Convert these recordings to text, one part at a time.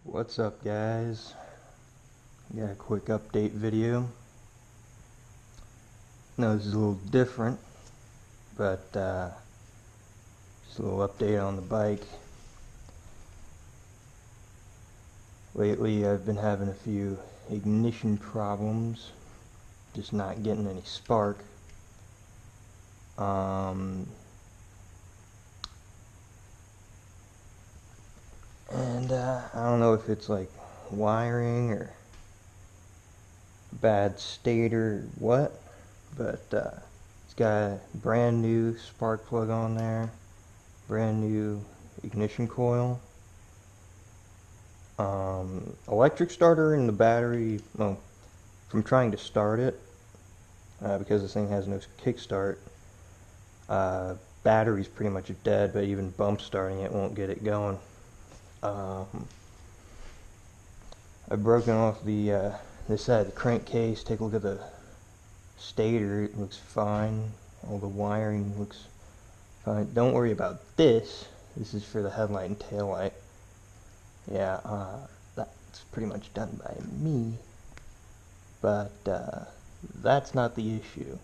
What's up, guys? Got a quick update video. No, this is a little different, but just a little update on the bike. Lately I've been having a few ignition problems, just not getting any spark. I don't know if it's like wiring or bad stator or what, but it's got a brand new spark plug on there, brand new ignition coil, electric starter in the battery. Well, from trying to start it, because this thing has no kickstart, battery's pretty much dead, but even bump starting it won't get it going. I've broken off the this side of the crankcase. Take a look at the stator. It looks fine. All the wiring looks fine. Don't worry about this. This is for the headlight and tail light. Yeah, that's pretty much done by me. But that's not the issue.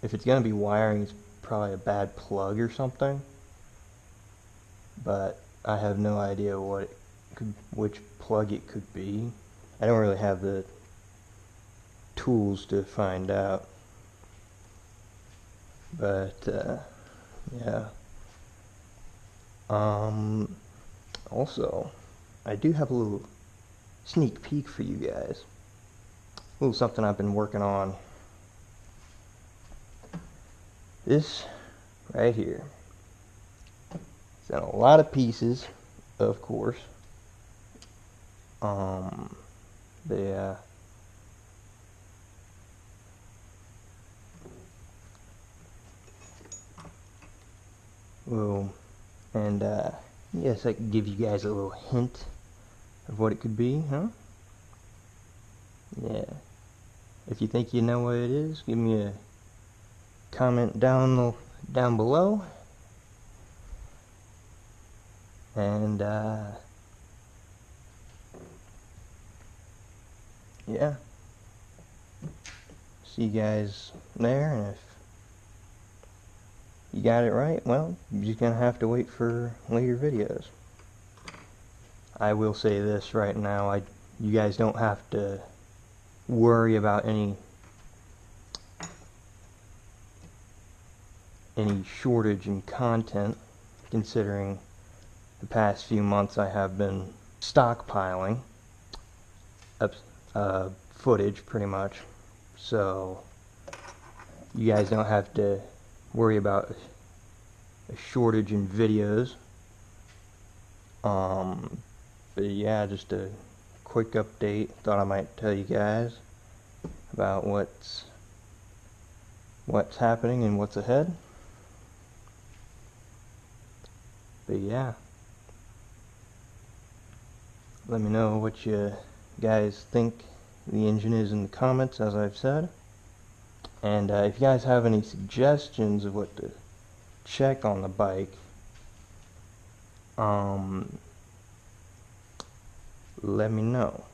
If it's gonna be wiring, it's probably a bad plug or something. But I have no idea which plug it could be. I don't really have the tools to find out. But yeah. Also, I do have a little sneak peek for you guys. A little something I've been working on. This right here. It's in a lot of pieces, of course. Yeah. Well, and yes, I can give you guys a little hint of what it could be, huh? Yeah. If you think you know what it is, give me a comment down below. And yeah, see you guys there. And if you got it right, well, you're just gonna have to wait for later videos. I will say this right now, you guys don't have to worry about any shortage in content, considering the past few months I have been stockpiling footage pretty much, so you guys don't have to worry about a shortage in videos. But yeah, just a quick update. Thought I might tell you guys about what's happening and what's ahead. But yeah, let me know what you guys think the engine is in the comments, as I've said. And if you guys have any suggestions of what to check on the bike, let me know.